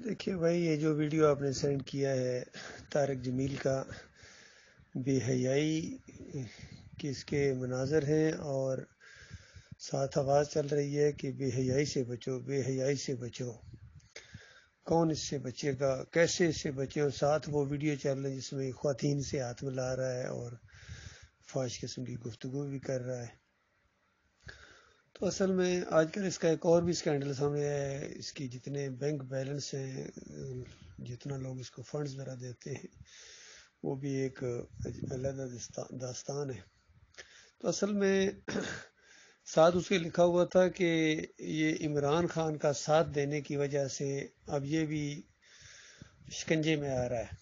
دیکھیے بھائی، یہ جو ویڈیو آپ نے سینڈ کیا ہے طارق جمیل کا، بے حیائی کے اس کے مناظر ہیں اور ساتھ آواز چل رہی ہے کہ بے حیائی سے بچو، بے حیائی سے بچو۔ کون اس سے بچے گا، کیسے اس سے بچے؟ اور ساتھ وہ ویڈیو چل رہی ہے جس میں خواتین سے ہاتھ ملا رہا ہے اور فحش قسم کی گفتگو بھی کر رہا ہے۔ تو اصل میں آج کل اس کا ایک اور بھی سکینڈل سامنے آیا ہے۔ اس کی جتنے بینک بیلنس ہیں، جتنا لوگ اس کو فنڈز وغیرہ دیتے ہیں، وہ بھی ایک علیحدہ داستان ہے۔ تو اصل میں ساتھ اس کے لکھا ہوا تھا کہ یہ عمران خان کا ساتھ دینے کی وجہ سے اب یہ بھی شکنجے میں آ رہا ہے۔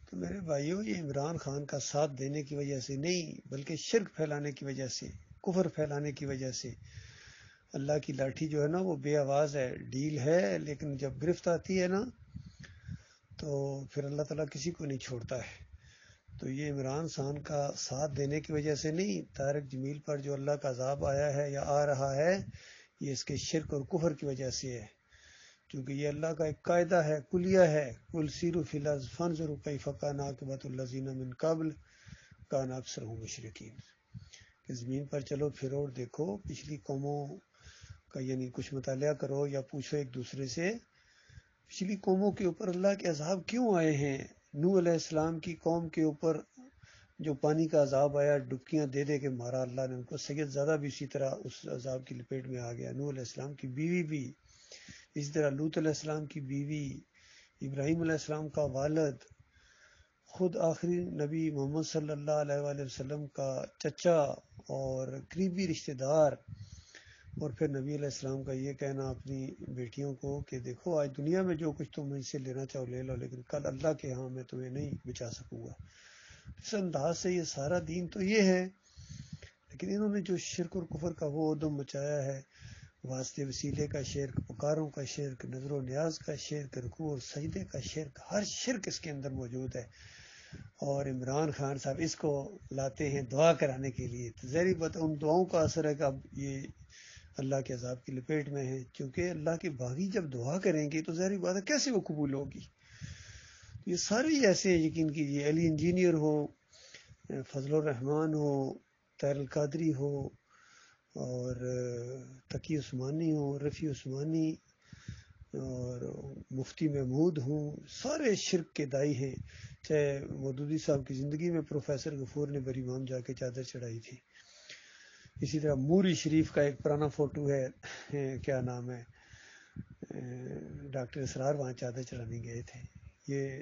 تو میرے بھائیوں، یہ عمران خان کا ساتھ دینے کی وجہ سے نہیں، بلکہ شرک پھیلانے کی وجہ سے، کفر پھیلانے کی وجہ سے۔ اللہ کی لاٹھی جو ہے نا، وہ بے آواز ہے، ڈھیل ہے، لیکن جب گرفت آتی ہے نا تو پھر اللہ تعالیٰ کسی کو نہیں چھوڑتا ہے۔ تو یہ عمران خان کا ساتھ دینے کی وجہ سے نہیں، طارق جمیل پر جو اللہ کا عذاب آیا ہے یا آ رہا ہے، یہ اس کے شرک اور کفر کی وجہ سے ہے۔ کیونکہ یہ اللہ کا ایک قاعدہ ہے، کلیہ ہے، قل سیروا فی الارض فانظروا کیف کان عاقبۃ الذین من قبل کان اکثرهم مشرکین، کہ زمین پر چلو پھرو اور دیکھو پچھلی قوموں کا، یعنی کچھ مطالعہ کرو یا پوچھو ایک دوسرے سے، پچھلی قوموں کے اوپر اللہ کے عذاب کیوں آئے ہیں۔ نوح علیہ السلام کی قوم کے اوپر جو پانی کا عذاب آیا، ڈبکیاں دے دے کے مارا اللہ نے ان کو، سید زادہ بھی اسی طرح اس عذاب کی لپیٹ میں آ گیا، نوح علیہ السلام کی بیوی بھی اسی طرح، لوط علیہ السلام کی بیوی، ابراہیم علیہ السلام کا والد، خود آخری نبی محمد صلی اللہ علیہ وآلہ وسلم کا چچا اور قریبی رشتہ دار، اور پھر نبی علیہ السلام کا یہ کہنا اپنی بیٹیوں کو کہ دیکھو آج دنیا میں جو کچھ تم مجھ سے لینا چاہو لے لو، لیکن کل اللہ کے ہاں میں تمہیں نہیں بچا سکوں گا۔ اس انداز سے یہ سارا دین تو یہ ہے، لیکن انہوں نے جو شرک اور کفر کا وہ ادم مچایا ہے، واسطے وسیلے کا شرک، پکاروں کا شرک، نظر و نیاز کا شرک، رکوع اور سجدے کا شرک، ہر شرک اس کے اندر موجود ہے۔ اور عمران خان صاحب اس کو لاتے ہیں دعا کرانے کے لیے، تو ظاہری بات ان دعاؤں کا اثر ہے کہ اب یہ اللہ کے عذاب کی لپیٹ میں ہے، کیونکہ اللہ کے باغی جب دعا کریں گے تو ظاہری بات ہے کیسے وہ قبول ہوگی۔ یہ سارے ہی ایسے ہیں، یقین کیجیے، علی انجینئر ہو، فضل الرحمان ہو، طاہر القادری ہو، اور تقی عثمانی ہو، رفیع عثمانی اور مفتی محمود ہوں، سارے شرک کے دائی ہیں۔ چاہے مودودی صاحب کی زندگی میں پروفیسر غفور نے بری امام جا کے چادر چڑھائی تھی، اسی طرح موری شریف کا ایک پرانا فوٹو ہے، کیا نام ہے، ڈاکٹر اسرار وہاں چادر چڑھانے گئے تھے۔ یہ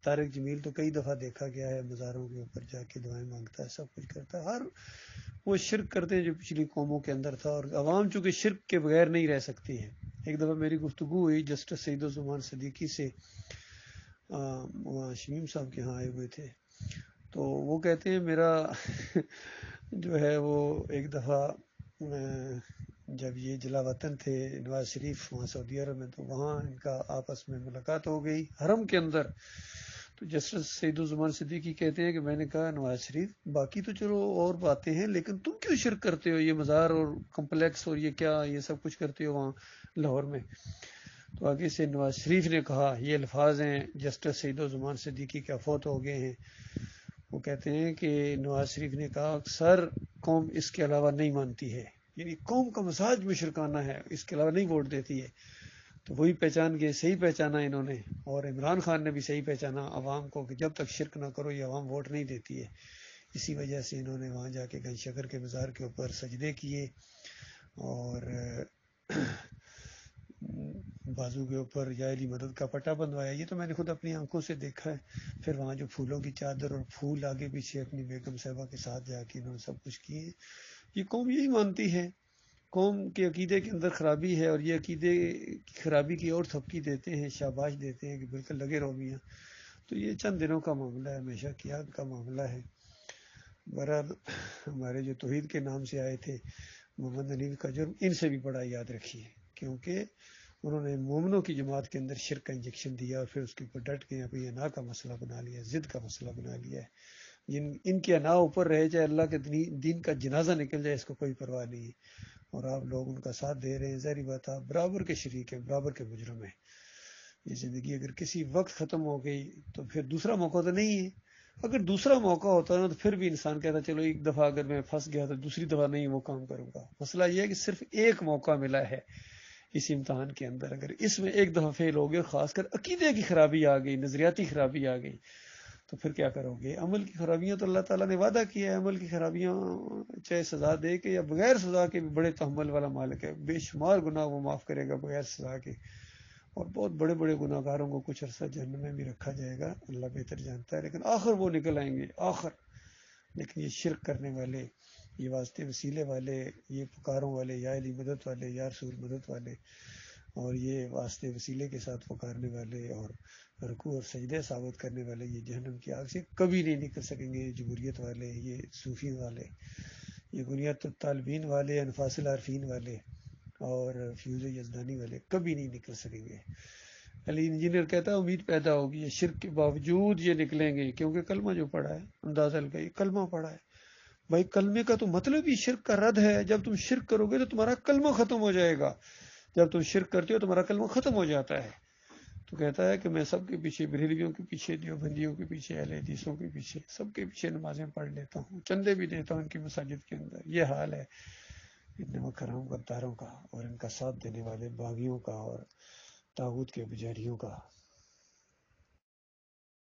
طارق جمیل تو کئی دفعہ دیکھا گیا ہے، مزاروں کے اوپر جا کے دعائیں مانگتا ہے، سب کچھ کرتا ہے، ہر وہ شرک کرتے ہیں جو پچھلی قوموں کے اندر تھا، اور عوام چونکہ شرک کے بغیر نہیں رہ سکتی ہے۔ ایک دفعہ میری گفتگو ہوئی جسٹس سعید الزمان صدیقی سے، وہاں شمیم صاحب کے ہاں آئے ہوئے تھے، تو وہ کہتے ہیں میرا جو ہے وہ ایک دفعہ جب یہ جلا وطن تھے نواز شریف وہاں سعودی عرب میں، تو وہاں ان کا آپس میں ملاقات ہو گئی حرم کے اندر۔ تو جسٹس سعید الزمان صدیقی کہتے ہیں کہ میں نے کہا نواز شریف باقی تو چلو اور باتیں ہیں، لیکن تم کیوں شرک کرتے ہو، یہ مزار اور کمپلیکس اور یہ کیا، یہ سب کچھ کرتے ہو وہاں لاہور میں۔ تو آگے سے نواز شریف نے کہا، یہ الفاظ ہیں جسٹس سعید الزمان صدیقی کیا فوت ہو گئے ہیں، وہ کہتے ہیں کہ نواز شریف نے کہا سر قوم اس کے علاوہ نہیں مانتی ہے، یعنی قوم کا مزاج مشرکانہ ہے، اس کے علاوہ نہیں ووٹ دیتی ہے۔ تو وہی پہچان گئے، صحیح پہچانا انہوں نے، اور عمران خان نے بھی صحیح پہچانا عوام کو کہ جب تک شرک نہ کرو یہ عوام ووٹ نہیں دیتی ہے۔ اسی وجہ سے انہوں نے وہاں جا کے گنج شکر کے مزار کے اوپر سجدے کیے اور بازو کے اوپر یا علی مدد کا پٹا بندوایا، یہ تو میں نے خود اپنی آنکھوں سے دیکھا ہے۔ پھر وہاں جو پھولوں کی چادر اور پھول آگے پیچھے اپنی بیگم صاحبہ کے ساتھ جا کے انہوں نے سب کچھ کیے۔ یہ قوم یہی مانتی ہے، قوم کے عقیدے کے اندر خرابی ہے، اور یہ عقیدے کی خرابی کی اور تھپکی دیتے ہیں، شاباش دیتے ہیں کہ بالکل لگے رہو میاں۔ تو یہ چند دنوں کا معاملہ ہے، ہمیشہ کی آگ کا معاملہ ہے۔ بہرحال ہمارے جو توحید کے نام سے آئے تھے محمد حنیف کا جرم ان سے بھی بڑا یاد رکھیے، کیونکہ انہوں نے مومنوں کی جماعت کے اندر شرک کا انجیکشن دیا اور پھر اس کے اوپر ڈٹ کے یہاں پہ انا کا مسئلہ بنا لیا، ضد کا مسئلہ بنا لیا ہے۔ ان کی انا اوپر رہے، چاہے اللہ کے دین کا جنازہ نکل جائے، اس کو کوئی پرواہ نہیں ہے، اور آپ لوگ ان کا ساتھ دے رہے ہیں، ظاہری بات آپ برابر کے شریک ہیں، برابر کے مجرم ہیں۔ یہ زندگی اگر کسی وقت ختم ہو گئی تو پھر دوسرا موقع تو نہیں ہے. اگر دوسرا موقع ہوتا نا تو پھر بھی انسان کہتا چلو ایک دفعہ اگر میں پھنس گیا تو دوسری دفعہ نہیں وہ کام کروں گا. مسئلہ یہ ہے کہ صرف ایک موقع ملا ہے اس امتحان کے اندر، اگر اس میں ایک دفعہ فیل ہو گئے، خاص کر عقیدے کی خرابی آ گئی، نظریاتی خرابی آ گئی، تو پھر کیا کرو گے؟ عمل کی خرابیاں تو اللہ تعالیٰ نے وعدہ کیا ہے، عمل کی خرابیاں چاہے سزا دے کے یا بغیر سزا کے بھی بڑے تحمل والا مالک ہے، بے شمار گناہ وہ معاف کرے گا بغیر سزا کے. اور بہت بڑے بڑے گناہ گاروں کو کچھ عرصہ جہنم میں بھی رکھا جائے گا، اللہ بہتر جانتا ہے، لیکن آخر وہ نکل آئیں گے آخر. لیکن یہ شرک کرنے والے، یہ واسطے وسیلے والے، یہ پکاروں والے، یا علی مدد والے، یا رسول مدد والے، اور یہ واسطے وسیلے کے ساتھ پکارنے والے اور رکوع اور سجدے ثابت کرنے والے، یہ جہنم کی آگ سے کبھی نہیں نکل سکیں گے. جمہوریت والے، یہ صوفی والے، یہ بنیاد الطالبین والے، انفاس العارفین والے اور فیوز یزدانی والے کبھی نہیں نکل سکیں گے. علی انجینئر کہتا ہے امید پیدا ہوگی، یہ شرک کے باوجود یہ نکلیں گے، کیونکہ کلمہ جو پڑھا ہے، اندازہ لگائی کلمہ پڑھا ہے. بھائی کلمے کا تو مطلب ہی شرک کا رد ہے. جب تم شرک کرو گے تو تمہارا کلمہ ختم ہو جائے گا. جب تم شرک کرتے ہو تمہارا کلمہ ختم ہو جاتا ہے. تو کہتا ہے کہ میں سب کے پیچھے، بریلویوں کے پیچھے، دیوبندیوں کے پیچھے، اہل حدیثوں کے پیچھے، سب کے پیچھے نمازیں پڑھ لیتا ہوں، چندے بھی دیتا ہوں ان کی مساجد کے اندر. یہ حال ہے ان نمک حرام غداروں کا اور ان کا ساتھ دینے والے باغیوں کا اور طاغوت کے پجاریوں کا.